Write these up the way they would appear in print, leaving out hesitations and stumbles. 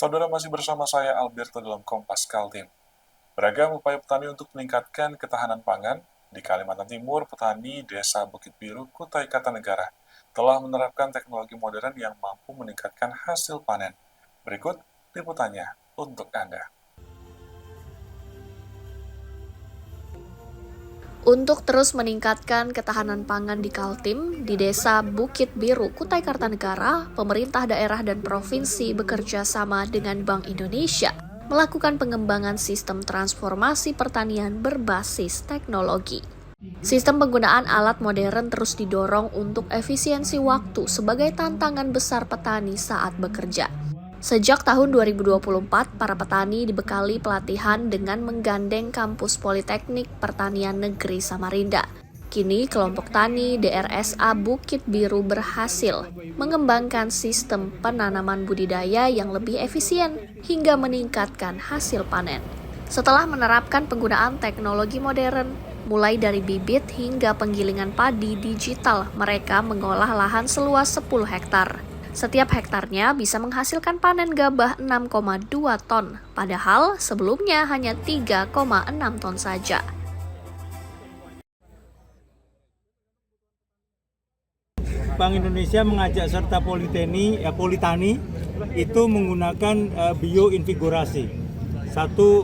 Saudara masih bersama saya Alberto dalam Kompas Kaltim. Beragam upaya petani untuk meningkatkan ketahanan pangan di Kalimantan Timur, petani Desa Bukit Biru, Kutai Kartanegara telah menerapkan teknologi modern yang mampu meningkatkan hasil panen. Berikut liputannya untuk Anda. Untuk terus meningkatkan ketahanan pangan di Kaltim, di Desa Bukit Biru, Kutai Kartanegara, pemerintah daerah dan provinsi bekerja sama dengan Bank Indonesia melakukan pengembangan sistem transformasi pertanian berbasis teknologi. Sistem penggunaan alat modern terus didorong untuk efisiensi waktu sebagai tantangan besar petani saat bekerja. Sejak tahun 2024, para petani dibekali pelatihan dengan menggandeng Kampus Politeknik Pertanian Negeri Samarinda. Kini, kelompok tani DRSA Bukit Biru berhasil mengembangkan sistem penanaman budidaya yang lebih efisien hingga meningkatkan hasil panen. Setelah menerapkan penggunaan teknologi modern, mulai dari bibit hingga penggilingan padi digital, mereka mengolah lahan seluas 10 hektar. Setiap hektarnya bisa menghasilkan panen gabah 6,2 ton, padahal sebelumnya hanya 3,6 ton saja. Bank Indonesia mengajak serta Politani itu menggunakan bioinvigorasi, satu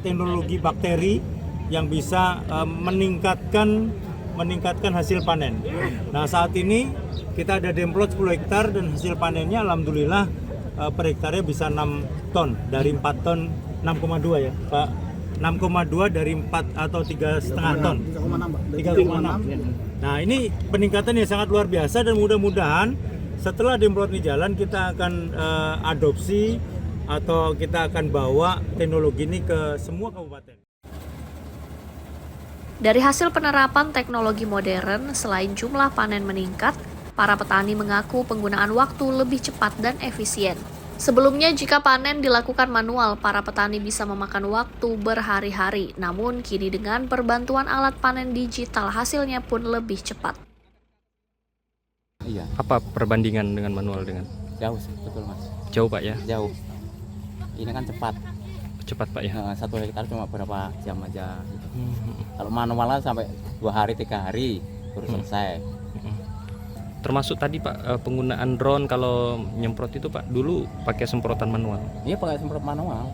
teknologi bakteri yang bisa meningkatkan hasil panen. Nah, saat ini kita ada demplot 10 hektar dan hasil panennya alhamdulillah per hektarnya bisa 6 ton dari 4 ton 6,2 ya Pak. 6,2 dari 4 atau 3,5 ton. 3,6. Nah, ini peningkatan yang sangat luar biasa dan mudah-mudahan setelah demplot ini jalan kita akan adopsi atau kita akan bawa teknologi ini ke semua kabupaten. Dari hasil penerapan teknologi modern, selain jumlah panen meningkat, para petani mengaku penggunaan waktu lebih cepat dan efisien. Sebelumnya, jika panen dilakukan manual, para petani bisa memakan waktu berhari-hari. Namun, kini dengan perbantuan alat panen digital, hasilnya pun lebih cepat. Iya. Apa perbandingan dengan manual dengan? Jauh sih, betul Mas. Jauh Pak ya? Jauh. Ini kan cepat. Cepat Pak ya? 1 hektar cuma berapa jam aja. Gitu. Kalau manualnya sampai 2 hari, 3 hari baru selesai. Termasuk tadi Pak penggunaan drone kalau nyemprot itu Pak, dulu pakai semprotan manual. Iya pakai semprot manual.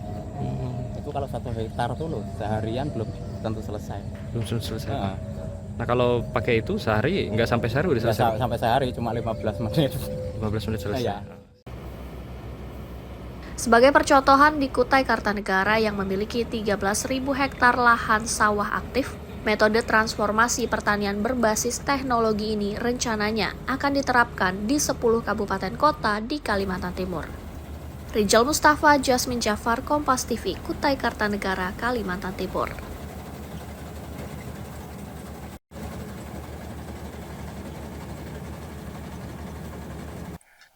Itu kalau 1 hektar tuh loh, seharian belum tentu selesai. Belum selesai. Nah kalau pakai itu sehari, nggak sampai sehari udah selesai? Sampai sehari, cuma 15 menit. 15 menit selesai. Iya. Sebagai percontohan di Kutai Kartanegara yang memiliki 13.000 hektar lahan sawah aktif, metode transformasi pertanian berbasis teknologi ini rencananya akan diterapkan di 10 kabupaten kota di Kalimantan Timur. Rijal Mustafa, Jasmine Jafar, Kompas TV, Kutai Kartanegara, Kalimantan Timur.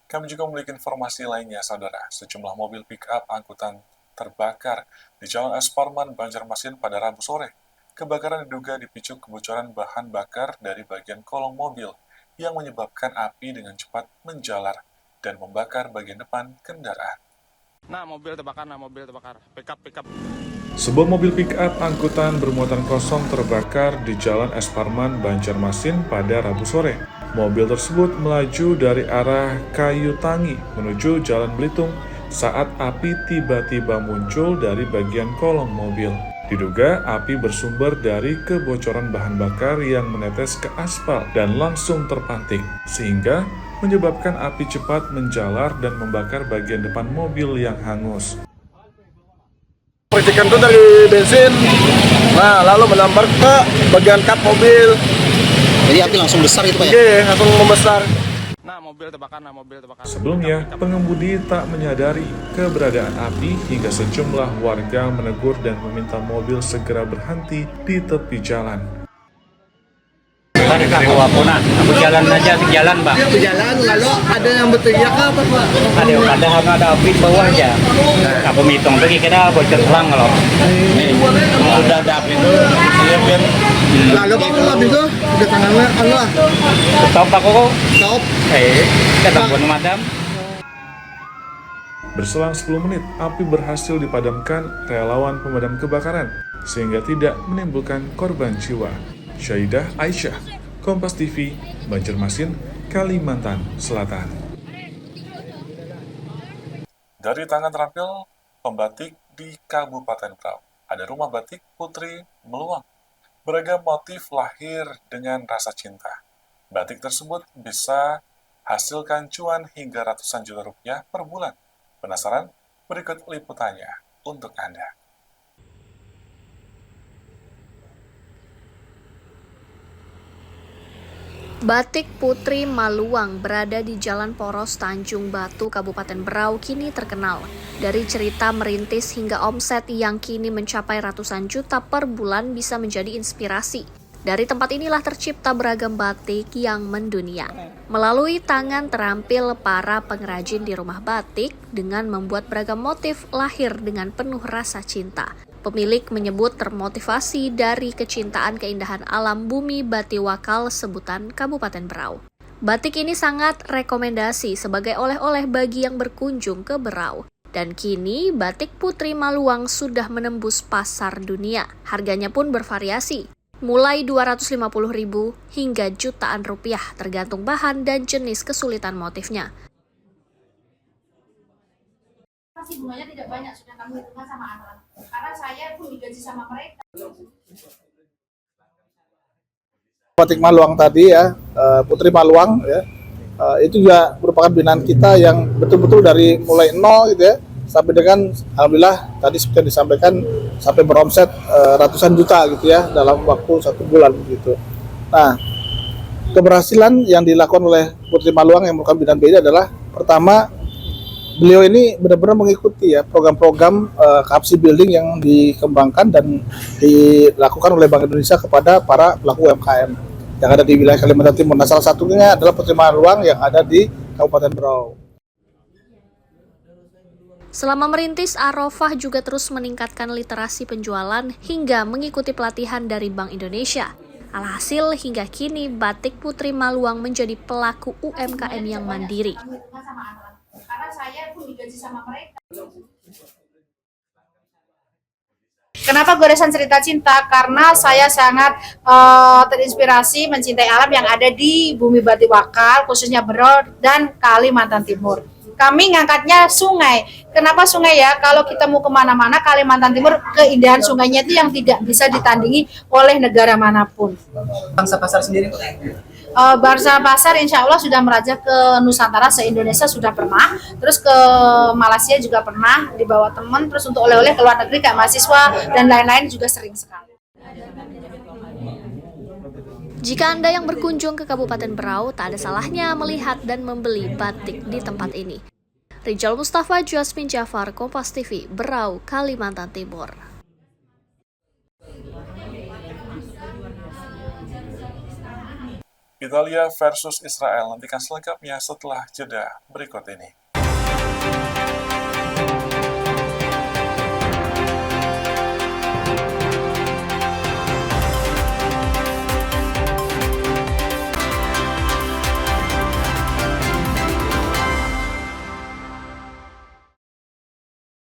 Kami juga memiliki informasi lainnya, saudara. Sejumlah mobil pick-up angkutan terbakar di Jalan S. Parman, Banjarmasin pada Rabu sore. Kebakaran diduga dipicu kebocoran bahan bakar dari bagian kolong mobil yang menyebabkan api dengan cepat menjalar dan membakar bagian depan kendaraan. Mobil terbakar. Pick-up. Sebuah mobil pick-up angkutan bermuatan kosong terbakar di Jalan S. Parman, Banjarmasin pada Rabu sore. Mobil tersebut melaju dari arah Kayu Tangi menuju Jalan Belitung saat api tiba-tiba muncul dari bagian kolong mobil. Diduga api bersumber dari kebocoran bahan bakar yang menetes ke aspal dan langsung terpanting, sehingga menyebabkan api cepat menjalar dan membakar bagian depan mobil yang hangus. Percikan itu dari bensin, lalu melambar ke bagian kap mobil. Jadi api langsung besar itu Pak ya? Iya, langsung membesar. Mobil terbakar. Sebelumnya, pengemudi tak menyadari keberadaan api hingga sejumlah warga menegur dan meminta mobil segera berhenti di tepi jalan. Aku jalan aja ke jalan Pak. Jalan, lalu ada yang berteriak apa Pak? Ada api di bawah aja. Aku hitung lagi kita bocor selang kalau. Udah ada api itu. Lalu Pak habis itu di tangannya Allah. Stop aku kok. Stop. Kata pun madam. Berselang 10 menit, api berhasil dipadamkan relawan pemadam kebakaran, sehingga tidak menimbulkan korban jiwa. Syaidah Aisyah, Kompas TV, Banjarmasin, Kalimantan Selatan. Dari tangan terampil pembatik di Kabupaten Berau, ada rumah batik Putri Meluang. Beragam motif lahir dengan rasa cinta. Batik tersebut bisa hasilkan cuan hingga ratusan juta rupiah per bulan. Penasaran? Berikut liputannya untuk Anda. Batik Putri Maluang berada di Jalan Poros Tanjung Batu, Kabupaten Berau kini terkenal. Dari cerita merintis hingga omset yang kini mencapai ratusan juta per bulan bisa menjadi inspirasi. Dari tempat inilah tercipta beragam batik yang mendunia. Melalui tangan terampil para pengrajin di rumah batik dengan membuat beragam motif lahir dengan penuh rasa cinta. Pemilik menyebut termotivasi dari kecintaan keindahan alam bumi Batiwakal sebutan Kabupaten Berau. Batik ini sangat rekomendasi sebagai oleh-oleh bagi yang berkunjung ke Berau. Dan kini batik Putri Maluang sudah menembus pasar dunia. Harganya pun bervariasi, mulai 250.000 hingga jutaan rupiah tergantung bahan dan jenis kesulitan motifnya. Masih bunganya tidak banyak, sudah kami hitungkan sama anak. Karena saya pun digaji sama mereka. Batik Maluang tadi ya, Putri Maluang ya, itu juga merupakan binaan kita yang betul-betul dari mulai nol gitu ya, sampai dengan alhamdulillah tadi seperti disampaikan sampai beromset ratusan juta gitu ya dalam waktu 1 bulan gitu. Nah, keberhasilan yang dilakukan oleh Putri Maluang yang merupakan binaan BID adalah pertama, beliau ini benar-benar mengikuti ya program-program capacity building yang dikembangkan dan dilakukan oleh Bank Indonesia kepada para pelaku UMKM yang ada di wilayah Kalimantan Timur. Nah, salah satunya adalah Putri Maluang yang ada di Kabupaten Berau. Selama merintis, Arofah juga terus meningkatkan literasi penjualan hingga mengikuti pelatihan dari Bank Indonesia. Alhasil hingga kini batik Putri Maluang menjadi pelaku UMKM yang mandiri. Karena saya pun digaji sama mereka. Kenapa goresan cerita cinta? Karena saya sangat terinspirasi mencintai alam yang ada di bumi Batiwakal, khususnya Berau dan Kalimantan Timur. Kami ngangkatnya sungai. Kenapa sungai ya? Kalau kita mau kemana-mana, Kalimantan Timur, keindahan sungainya itu yang tidak bisa ditandingi oleh negara manapun. Bangsa pasar sendiri kok. Bangsa pasar insya Allah sudah merajak ke Nusantara, se-Indonesia sudah pernah, terus ke Malaysia juga pernah dibawa teman, terus untuk oleh-oleh ke luar negeri kayak mahasiswa dan lain-lain juga sering sekali. Jika Anda yang berkunjung ke Kabupaten Berau, tak ada salahnya melihat dan membeli batik di tempat ini. Rijal Mustafa, Jasmin Jafar, Kompas TV, Berau, Kalimantan Timur. Italia versus Israel, nantikan selengkapnya setelah jeda berikut ini.